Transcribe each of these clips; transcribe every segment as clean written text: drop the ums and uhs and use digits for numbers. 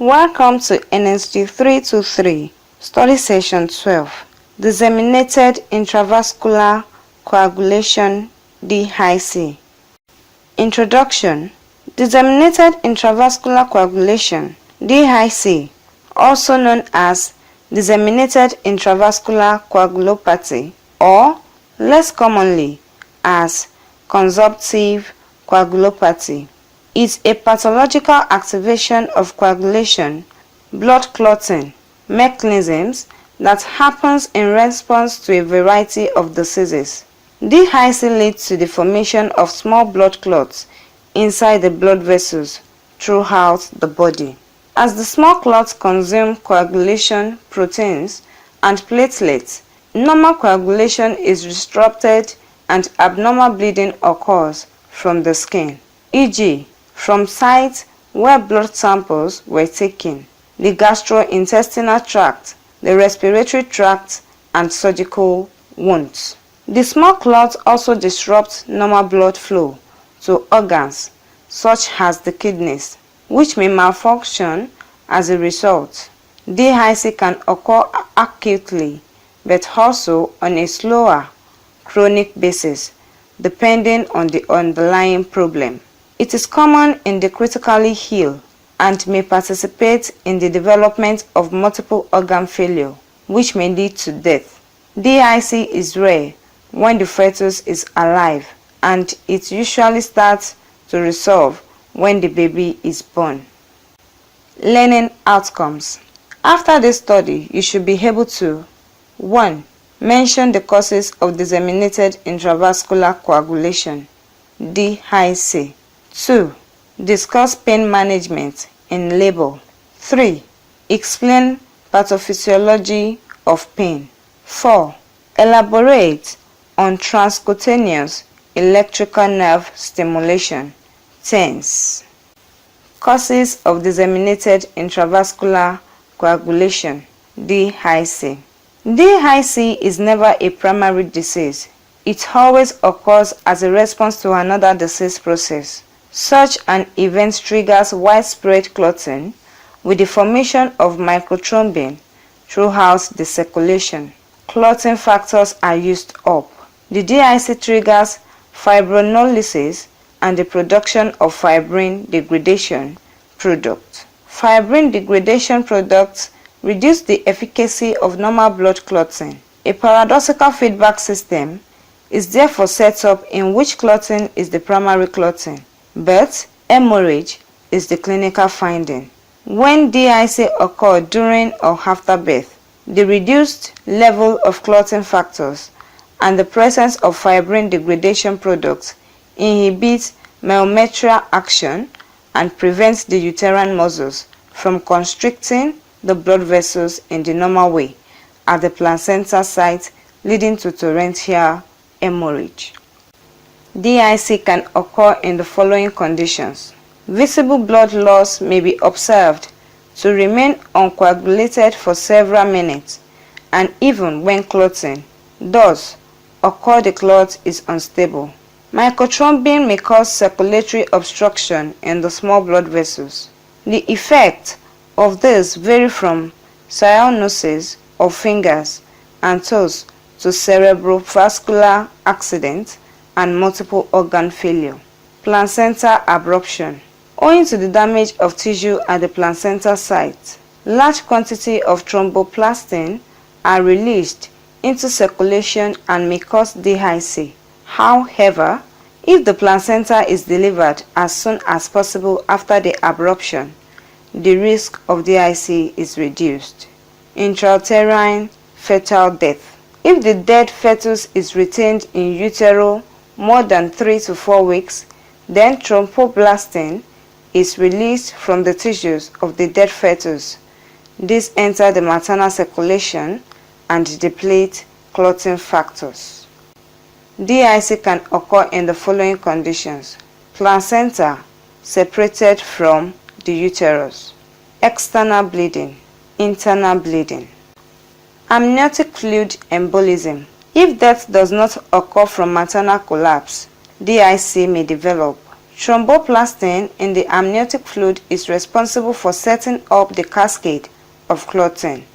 Welcome to NSG 323, Study Session 12, Disseminated Intravascular Coagulation (DIC). Introduction. Disseminated intravascular coagulation (DIC), also known as disseminated intravascular coagulopathy, or less commonly as consumptive coagulopathy, is a pathological activation of coagulation blood clotting mechanisms that happens in response to a variety of diseases. DIC leads to the formation of small blood clots inside the blood vessels throughout the body. As the small clots consume coagulation proteins and platelets, normal coagulation is disrupted and abnormal bleeding occurs from the skin, e.g., from sites where blood samples were taken, the gastrointestinal tract, the respiratory tract, and surgical wounds. The small clots also disrupt normal blood flow to organs such as the kidneys, which may malfunction as a result. DIC can occur acutely, but also on a slower, chronic basis, depending on the underlying problem. It is common in the critically ill and may participate in the development of multiple organ failure, which may lead to death. DIC is rare when the fetus is alive, and it usually starts to resolve when the baby is born. Learning outcomes. After this study, you should be able to 1. Mention the causes of disseminated intravascular coagulation (DIC). 2. Discuss pain management in labor. 3. Explain pathophysiology of pain. 4. Elaborate on transcutaneous electrical nerve stimulation (TENS). Causes of disseminated intravascular coagulation (DIC). DIC is never a primary disease. It always occurs as a response to another disease process. Such an event triggers widespread clotting with the formation of microthrombin throughout the circulation. Clotting factors are used up. The DIC triggers fibrinolysis and the production of fibrin degradation products. Fibrin degradation products reduce the efficacy of normal blood clotting. A paradoxical feedback system is therefore set up in which clotting is the primary clotting, but hemorrhage is the clinical finding. When DIC occurs during or after birth, the reduced level of clotting factors and the presence of fibrin degradation products inhibits myometrial action and prevents the uterine muscles from constricting the blood vessels in the normal way at the placenta site, leading to torrential hemorrhage. DIC can occur in the following conditions. Visible blood loss may be observed to remain uncoagulated for several minutes, and even when clotting, thus occur the clot is unstable. Microthrombin may cause circulatory obstruction in the small blood vessels. The effects of this vary from cyanosis of fingers and toes to cerebrovascular accident and multiple organ failure. Placenta abruption. Owing to the damage of tissue at the placenta site, large quantities of thromboplastin are released into circulation and may cause DIC. However, if the placenta is delivered as soon as possible after the abruption, the risk of DIC is reduced. Intrauterine fetal death. If the dead fetus is retained in utero more than 3 to 4 weeks, then thromboplastin is released from the tissues of the dead fetus. This enters the maternal circulation and deplete clotting factors. DIC can occur in the following conditions. Placenta separated from the uterus. External bleeding. Internal bleeding. Amniotic fluid embolism. If death does not occur from maternal collapse, DIC may develop. Thromboplastin in the amniotic fluid is responsible for setting up the cascade of clotting.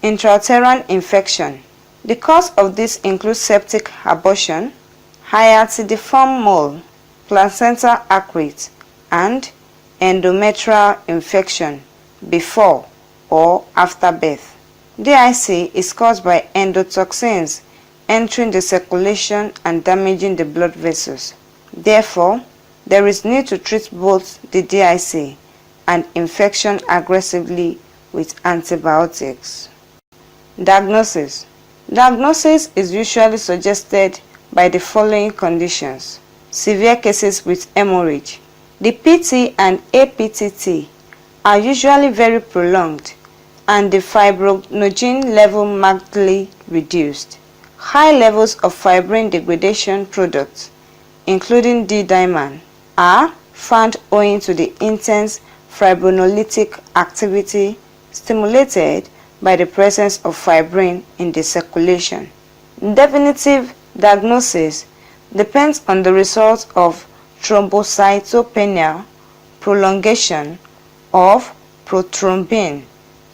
Intrauterine infection. The cause of this includes septic abortion, hyatidiform mole, placenta accrete, and endometrial infection before or after birth. DIC is caused by endotoxins entering the circulation and damaging the blood vessels. Therefore, there is need to treat both the DIC and infection aggressively with antibiotics. Diagnosis. Diagnosis is usually suggested by the following conditions. Severe cases with hemorrhage. The PT and APTT are usually very prolonged and the fibrinogen level markedly reduced. High levels of fibrin degradation products, including D-dimer, are found owing to the intense fibrinolytic activity stimulated by the presence of fibrin in the circulation. Definitive diagnosis depends on the result of thrombocytopenia, prolongation of prothrombin,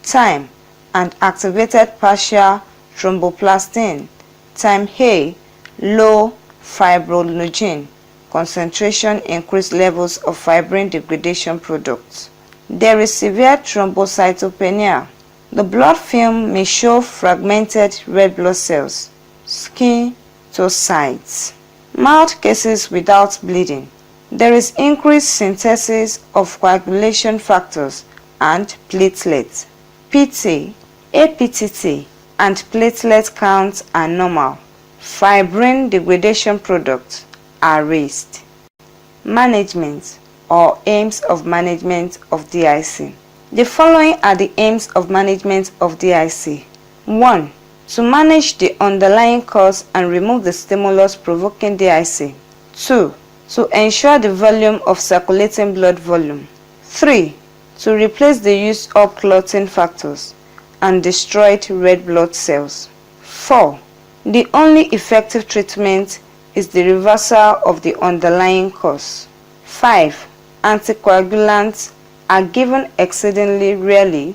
time, and activated partial thromboplastin, time A, low fibrinogen concentration, increased levels of fibrin degradation products. There is severe thrombocytopenia. The blood film may show fragmented red blood cells, scintocytes. Mild cases without bleeding. There is increased synthesis of coagulation factors and platelets. PT, APTT, and platelet counts are normal. Fibrin degradation products are raised. Management or aims of management of DIC. The following are the aims of management of DIC. 1. To manage the underlying cause and remove the stimulus provoking DIC. 2. To ensure the volume of circulating blood volume. 3. To replace the used up clotting factors and destroyed red blood cells. 4. The only effective treatment is the reversal of the underlying cause. 5. Anticoagulants are given exceedingly rarely,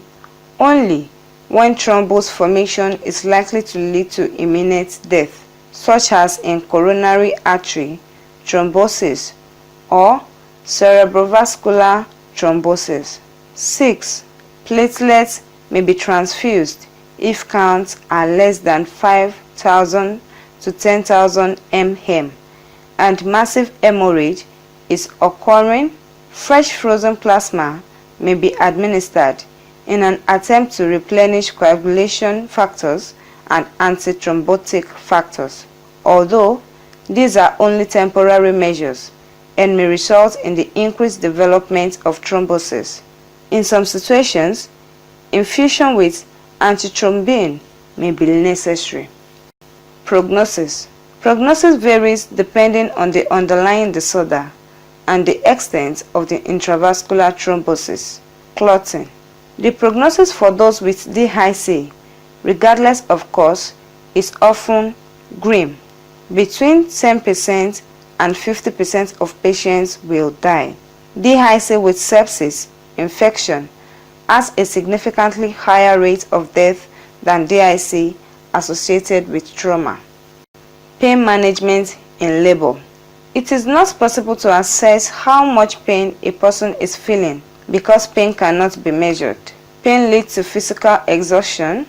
only when thrombus formation is likely to lead to imminent death, such as in coronary artery thrombosis or cerebrovascular thrombosis. 6. Platelets may be transfused if counts are less than 5,000 to 10,000 mm and massive hemorrhage is occurring. Fresh frozen plasma may be administered in an attempt to replenish coagulation factors and antithrombotic factors, although these are only temporary measures and may result in the increased development of thrombosis. In some situations, infusion with antithrombin may be necessary. Prognosis. Prognosis varies depending on the underlying disorder and the extent of the intravascular thrombosis. Clotting. The prognosis for those with DIC, regardless of cause, is often grim. Between 10% and 50% of patients will die. DIC with sepsis, infection, has a significantly higher rate of death than DIC associated with trauma. Pain management in labor. It is not possible to assess how much pain a person is feeling because pain cannot be measured. Pain leads to physical exhaustion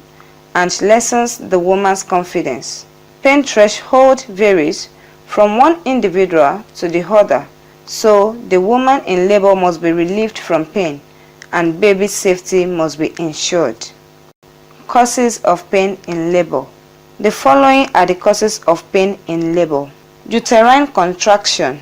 and lessens the woman's confidence. Pain threshold varies from one individual to the other, so the woman in labor must be relieved from pain and baby safety must be ensured. Causes of pain in labor. The following are the causes of pain in labor. Uterine contraction,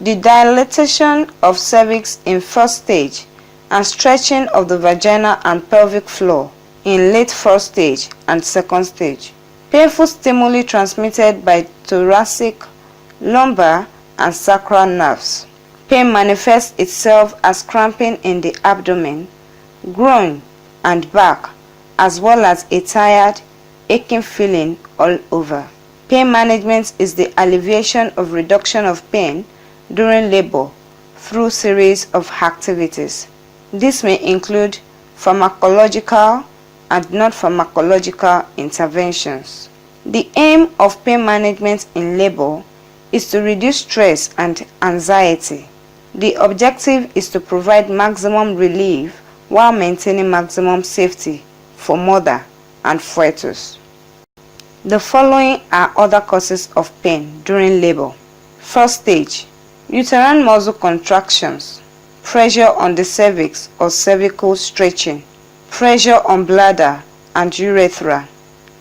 the dilatation of cervix in first stage and stretching of the vagina and pelvic floor in late first stage and second stage. Painful stimuli transmitted by thoracic, lumbar, and sacral nerves. Pain manifests itself as cramping in the abdomen, groin, and back, as well as a tired, aching feeling all over. Pain management is the alleviation of reduction of pain during labor through series of activities. This may include pharmacological and non-pharmacological interventions. The aim of pain management in labor is to reduce stress and anxiety. The objective is to provide maximum relief while maintaining maximum safety for mother and fetus. The following are other causes of pain during labor. First stage, uterine muscle contractions, pressure on the cervix or cervical stretching, pressure on bladder and urethra,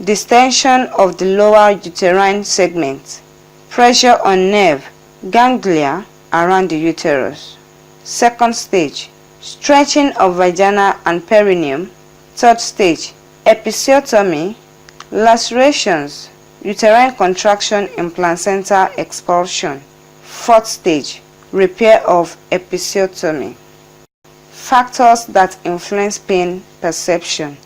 distension of the lower uterine segment, pressure on nerve, ganglia around the uterus. Second stage, stretching of vagina and perineum. Third stage, episiotomy, lacerations, uterine contraction in placenta expulsion. Fourth stage, repair of episiotomy. Factors that influence pain perception.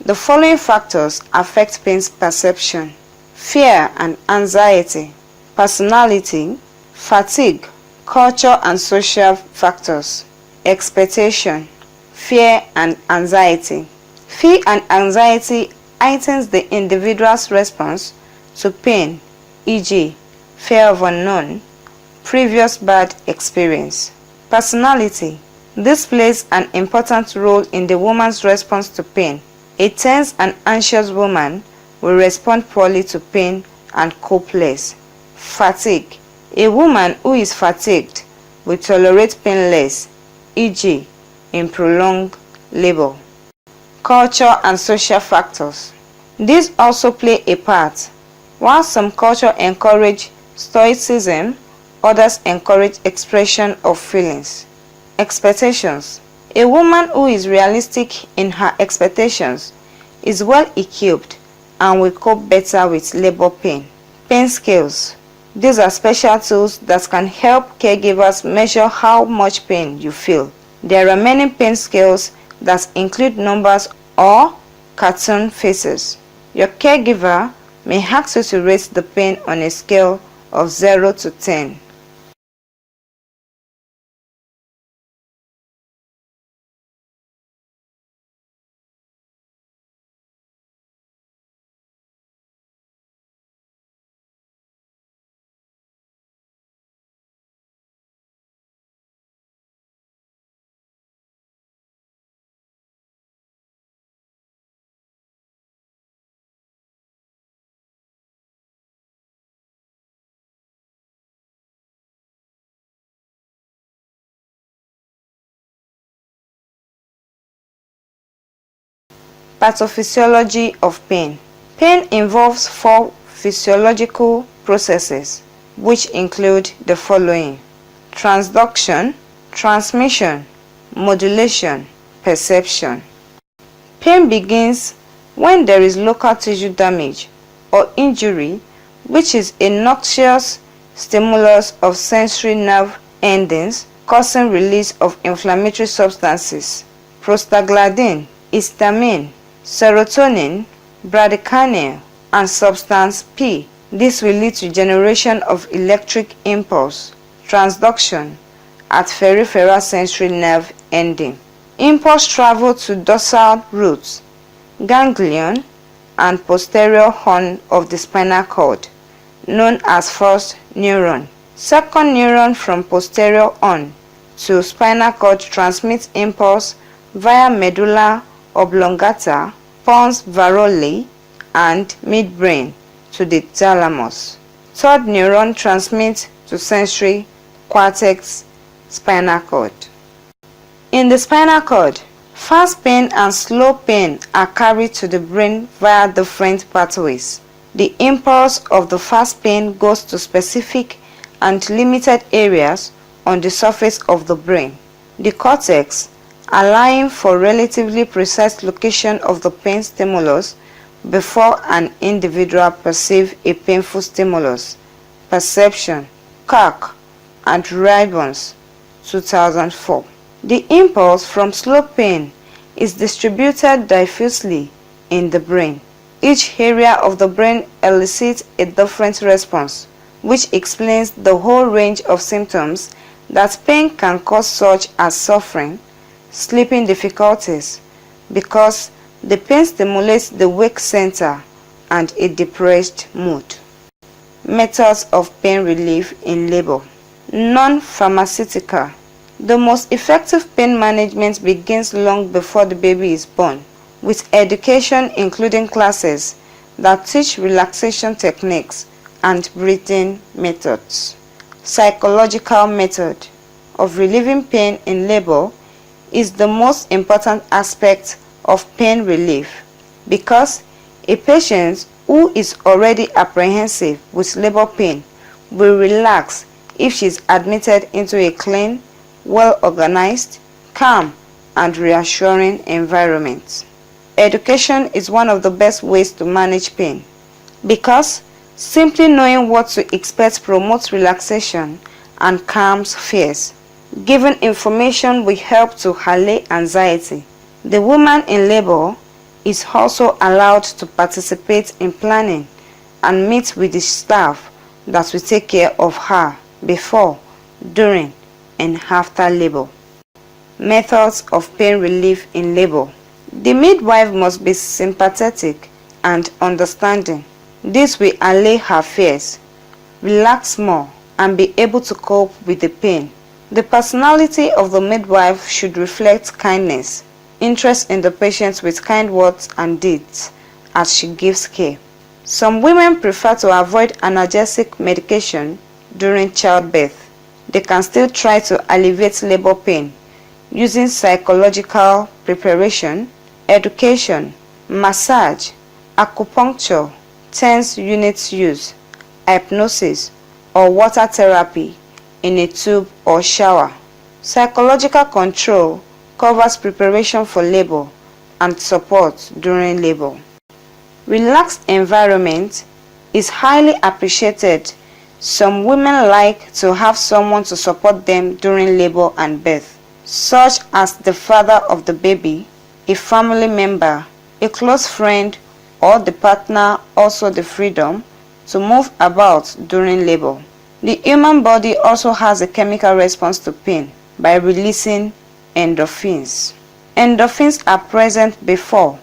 The following factors affect pain perception: fear and anxiety, personality, fatigue, culture and social factors, expectation, fear and anxiety. Fear and anxiety heightens the individual's response to pain, e.g., fear of unknown, previous bad experience. Personality. This plays an important role in the woman's response to pain. A tense and anxious woman will respond poorly to pain and cope less. Fatigue. A woman who is fatigued will tolerate pain less, e.g., in prolonged labor. Culture and social factors. These also play a part. While some cultures encourage stoicism, others encourage expression of feelings. Expectations. A woman who is realistic in her expectations is well equipped and will cope better with labor pain. Pain scales. These are special tools that can help caregivers measure how much pain you feel. There are many pain scales that include numbers or cartoon faces. Your caregiver may ask you to rate the pain on a scale of 0 to 10. Pathophysiology of pain. Pain involves 4 physiological processes, which include the following: transduction, transmission, modulation, perception. Pain begins when there is local tissue damage or injury, which is a noxious stimulus of sensory nerve endings, causing release of inflammatory substances, prostaglandin, histamine, serotonin, bradykinin, and substance P. This will lead to generation of electric impulse, transduction, at peripheral sensory nerve ending. Impulse travel to dorsal roots, ganglion, and posterior horn of the spinal cord, known as first neuron. Second neuron from posterior horn to spinal cord transmits impulse via medulla oblongata, pons varolii, and midbrain to the thalamus. Third neuron transmits to sensory cortex, spinal cord. In the spinal cord, fast pain and slow pain are carried to the brain via different pathways. The impulse of the fast pain goes to specific and limited areas on the surface of the brain. The cortex, allowing for relatively precise location of the pain stimulus before an individual perceives a painful stimulus. Perception, Kirk and Ribbons, 2004. The impulse from slow pain is distributed diffusely in the brain. Each area of the brain elicits a different response, which explains the whole range of symptoms that pain can cause such as suffering, sleeping difficulties, because the pain stimulates the wake center and a depressed mood. Methods of pain relief in labor. Non-pharmaceutical. The most effective pain management begins long before the baby is born, with education including classes that teach relaxation techniques and breathing methods. Psychological method of relieving pain in labor is the most important aspect of pain relief, because a patient who is already apprehensive with labor pain will relax if she is admitted into a clean, well-organized, calm, and reassuring environment. Education is one of the best ways to manage pain, because simply knowing what to expect promotes relaxation and calms fears. Given information will help to allay anxiety. The woman in labor is also allowed to participate in planning and meet with the staff that will take care of her before, during, and after labor. Methods of pain relief in labor. The midwife must be sympathetic and understanding. This will allay her fears, relax more, and be able to cope with the pain. The personality of the midwife should reflect kindness, interest in the patient with kind words and deeds as she gives care. Some women prefer to avoid analgesic medication during childbirth. They can still try to alleviate labor pain using psychological preparation, education, massage, acupuncture, TENS unit use, hypnosis, or water therapy in a tube or shower. Psychological control covers preparation for labor and support during labor. Relaxed environment is highly appreciated. Some women like to have someone to support them during labor and birth, such as the father of the baby, a family member, a close friend, or the partner. Also the freedom to move about during labor. The human body also has a chemical response to pain by releasing endorphins. Endorphins are present before,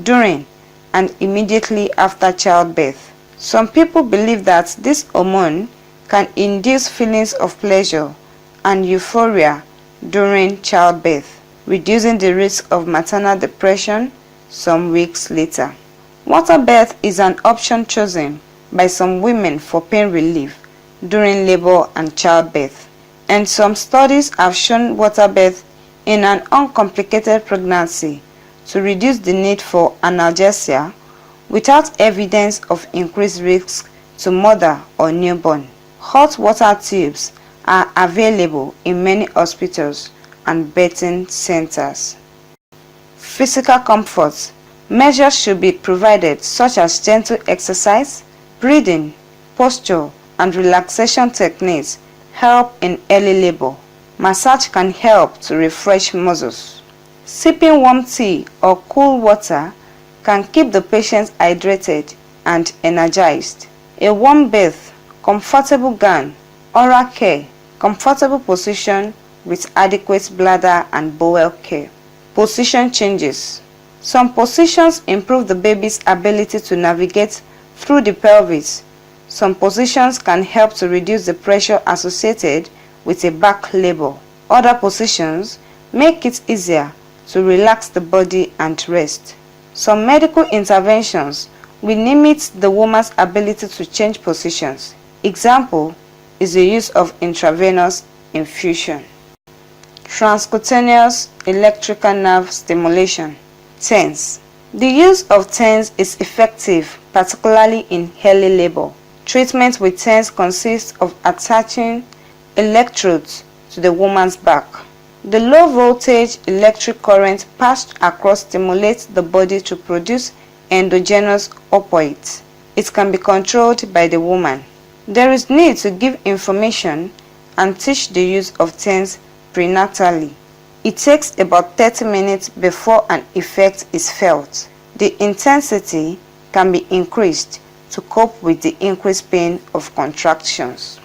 during, and immediately after childbirth. Some people believe that this hormone can induce feelings of pleasure and euphoria during childbirth, reducing the risk of maternal depression some weeks later. Water birth is an option chosen by some women for pain relief during labor and childbirth, and some studies have shown water birth in an uncomplicated pregnancy to reduce the need for analgesia without evidence of increased risk to mother or newborn. Hot water tubes are available in many hospitals and birthing centers. Physical comfort. Measures should be provided such as gentle exercise, breathing, posture, and relaxation techniques help in early labor. Massage can help to refresh muscles. Sipping warm tea or cool water can keep the patient hydrated and energized. A warm bath, comfortable gown, oral care, comfortable position with adequate bladder and bowel care. Position changes. Some positions improve the baby's ability to navigate through the pelvis. Some positions can help to reduce the pressure associated with a back labor. Other positions make it easier to relax the body and rest. Some medical interventions will limit the woman's ability to change positions. Example is the use of intravenous infusion. Transcutaneous electrical nerve stimulation, TENS. The use of TENS is effective, particularly in early labor. Treatment with TENS consists of attaching electrodes to the woman's back. The low voltage electric current passed across stimulates the body to produce endogenous opioids. It can be controlled by the woman. There is need to give information and teach the use of TENS prenatally. It takes about 30 minutes before an effect is felt. The intensity can be increased to cope with the increased pain of contractions.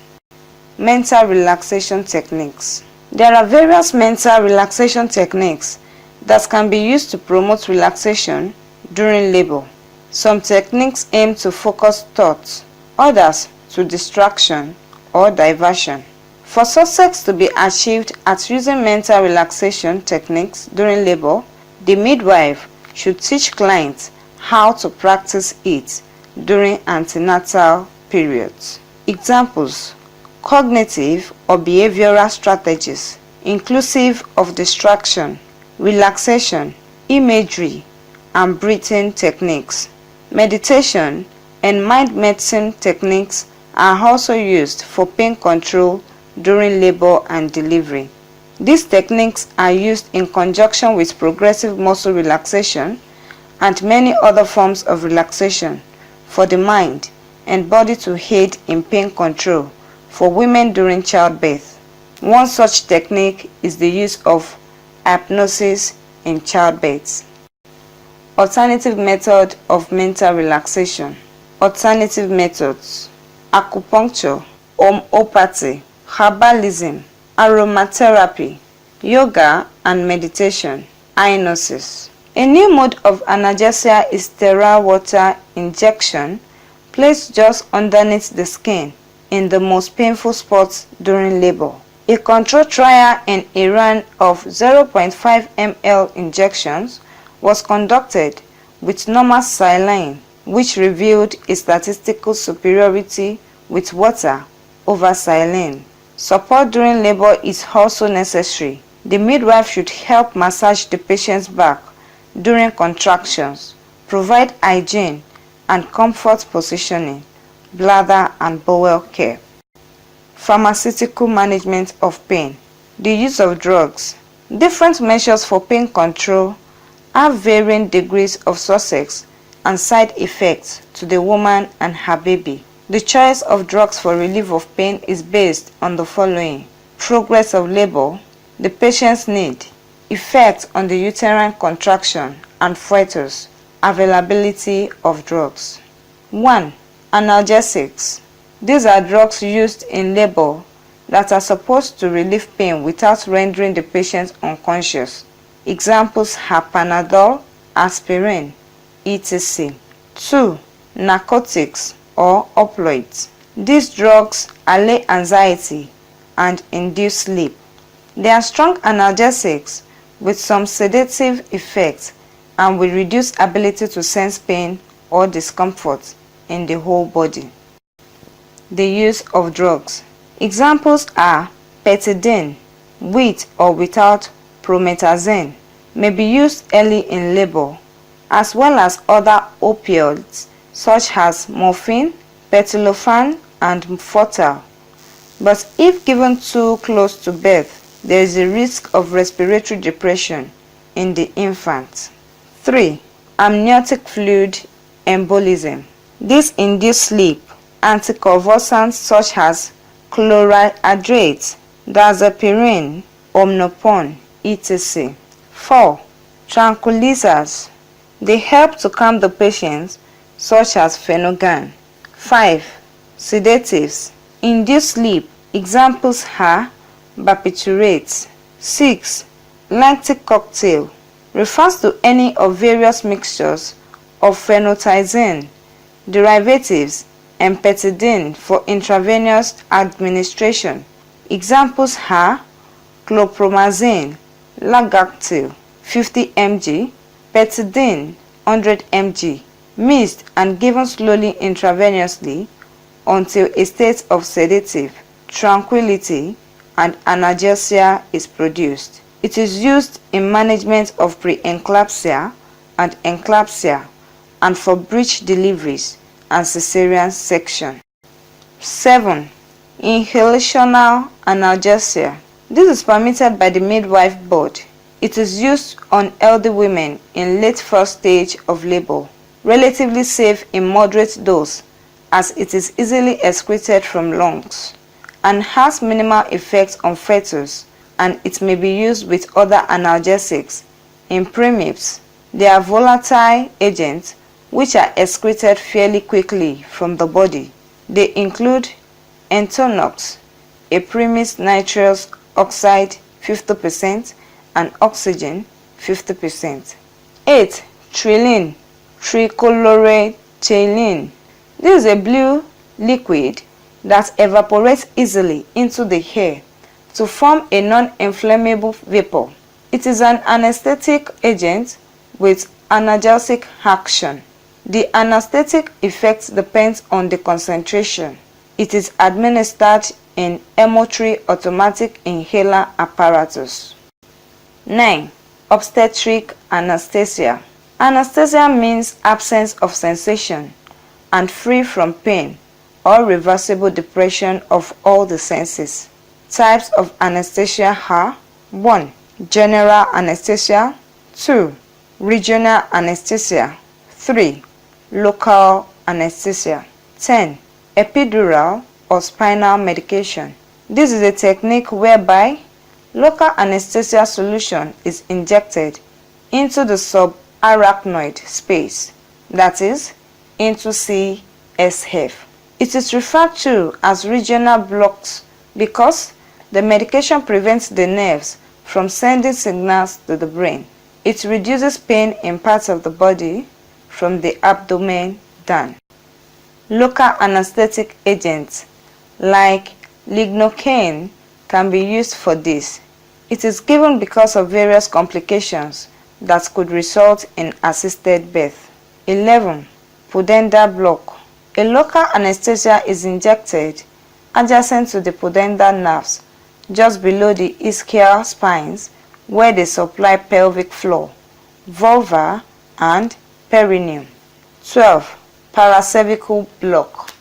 Mental relaxation techniques. There are various mental relaxation techniques that can be used to promote relaxation during labor. Some techniques aim to focus thought, others to distraction or diversion. For success to be achieved at using mental relaxation techniques during labor, the midwife should teach clients how to practice it during antenatal periods. Examples: cognitive or behavioral strategies, inclusive of distraction, relaxation, imagery, and breathing techniques. Meditation and mind medicine techniques are also used for pain control during labor and delivery. These techniques are used in conjunction with progressive muscle relaxation and many other forms of relaxation for the mind and body to aid in pain control for women during childbirth. One such technique is the use of hypnosis in childbirth. Alternative method of mental relaxation. Alternative methods: acupuncture, homeopathy, herbalism, aromatherapy, yoga and meditation. Hypnosis. A new mode of analgesia is sterile water injection placed just underneath the skin in the most painful spots during labor. A controlled trial in Iran of 0.5 ml injections was conducted with normal saline, which revealed a statistical superiority with water over saline. Support during labor is also necessary. The midwife should help massage the patient's back during contractions, provide hygiene and comfort positioning, bladder and bowel care. Pharmaceutical management of pain. The use of drugs. Different measures for pain control have varying degrees of success and side effects to the woman and her baby. The choice of drugs for relief of pain is based on the following: progress of labor, the patient's need, effect on the uterine contraction and fetus, availability of drugs. 1. Analgesics. These are drugs used in labor that are supposed to relieve pain without rendering the patient unconscious. Examples are Panadol, aspirin, etc. 2. Narcotics or opioids. These drugs allay anxiety and induce sleep. They are strong analgesics with some sedative effects and will reduce ability to sense pain or discomfort in the whole body. The use of drugs. Examples are Petidine, with or without promethazine, may be used early in labor, as well as other opioids such as morphine, petulofan, and Fortal. But if given too close to birth, there is a risk of respiratory depression in the infant. 3. Amniotic fluid embolism. This induces sleep. Anticonvulsants such as chlorhydrate, diazepam, omnipron, etc. 4. Tranquilizers. They help to calm the patient, such as Phenergan. 5. Sedatives. Induce sleep. Examples are barbiturates. 6. Lactic cocktail. Refers to any of various mixtures of phenothiazine, derivatives, and petidine for intravenous administration. Examples are chlorpromazine, Largactil 50 mg, petidine 100 mg, mixed and given slowly intravenously until a state of sedative, tranquility, and analgesia is produced. It is used in management of preeclampsia and eclampsia and for breech deliveries and cesarean section. 7. Inhalational analgesia. This is permitted by the midwife board. It is used on elderly women in late first stage of labor, relatively safe in moderate dose as it is easily excreted from lungs, and has minimal effects on fetus, and it may be used with other analgesics. In premips, they are volatile agents which are excreted fairly quickly from the body. They include Entonox, a premise nitrous oxide 50% and oxygen 50%. 8. Trilene, trichlorethylene. This is a blue liquid that evaporates easily into the air to form a non-inflammable vapor. It is an anesthetic agent with analgesic action. The anesthetic effect depends on the concentration. It is administered in HEMO3 automatic inhaler apparatus. 9. Obstetric anesthesia. Anesthesia means absence of sensation and free from pain or reversible depression of all the senses. Types of anesthesia are: 1. General anesthesia. 2. Regional anesthesia. 3. Local anesthesia. 10. Epidural or spinal medication. This is a technique whereby local anesthesia solution is injected into the subarachnoid space, that is, into CSF. It is referred to as regional blocks because the medication prevents the nerves from sending signals to the brain. It reduces pain in parts of the body from the abdomen down. Local anesthetic agents like lignocaine can be used for this. It is given because of various complications that could result in assisted birth. 11. Pudendal block. A local anesthesia is injected adjacent to the pudendal nerves, just below the ischial spines, where they supply pelvic floor, vulva, and perineum. 12. Paracervical block.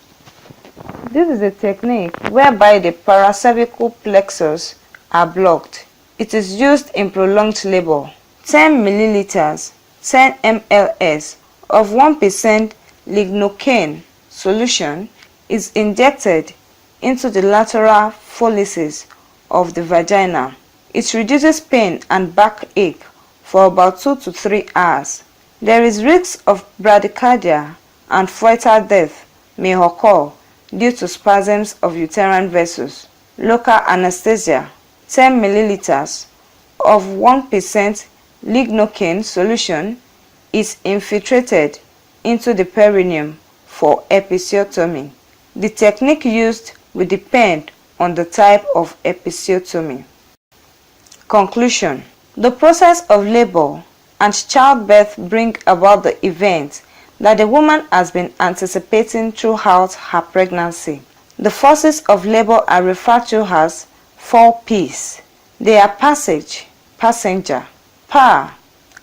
This is a technique whereby the paracervical plexus are blocked. It is used in prolonged labor. 10 milliliters, 10 mls of 1% lignocaine solution is injected into the lateral follices of the vagina. It reduces pain and backache for about 2 to 3 hours. There is risk of bradycardia and fetal death may occur due to spasms of uterine vessels. Local anesthesia. 10 milliliters of 1% lignocaine solution is infiltrated into the perineum for episiotomy. The technique used will depend on the type of episiotomy. Conclusion. The process of labor and childbirth bring about the event that the woman has been anticipating throughout her pregnancy. The forces of labor are referred to as 4 P's. They are passage, passenger, power,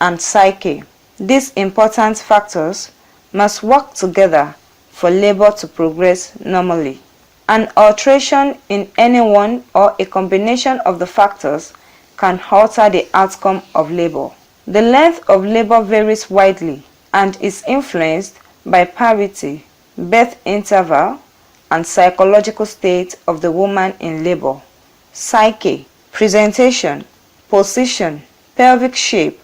and psyche. These important factors must work together for labor to progress normally. An alteration in any one or a combination of the factors can alter the outcome of labor. The length of labor varies widely and is influenced by parity, birth interval, and psychological state of the woman in labor. Psyche, presentation, position, pelvic shape,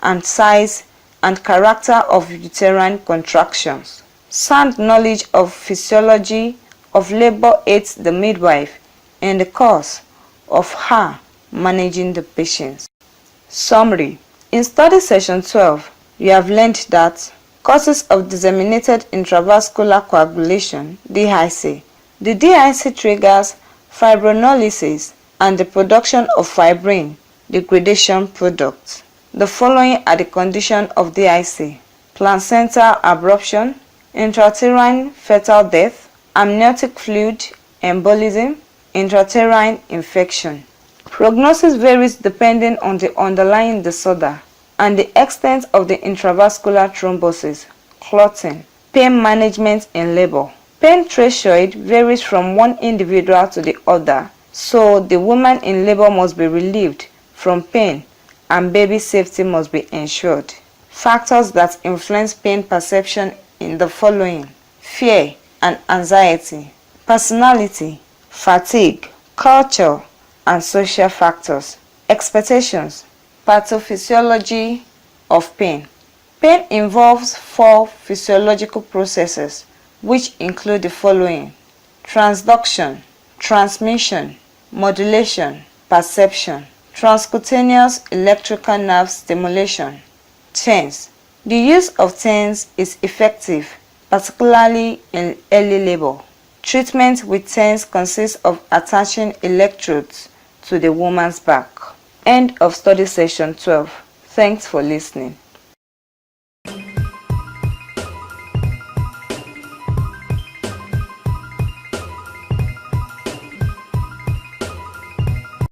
and size and character of uterine contractions. Sound knowledge of physiology of labor aids the midwife in the course of her managing the patients. Summary. In study session 12, you have learned that causes of disseminated intravascular coagulation, DIC. The DIC triggers fibrinolysis and the production of fibrin, the gradation product. The following are the conditions of DIC: placental abruption, intrauterine fetal death, amniotic fluid embolism, intrauterine infection. Prognosis varies depending on the underlying disorder and the extent of the intravascular thrombosis, clotting. Pain management in labor. Pain threshold varies from one individual to the other, so the woman in labor must be relieved from pain and baby safety must be ensured. Factors that influence pain perception in the following: fear and anxiety, personality, fatigue, culture, and social factors. Expectations. Pathophysiology of pain. Pain involves 4 physiological processes, which include the following: transduction, transmission, modulation, perception, transcutaneous electrical nerve stimulation. TENS. The use of TENS is effective, particularly in early labor. Treatment with TENS consists of attaching electrodes to the woman's back. End of study session 12. Thanks for listening.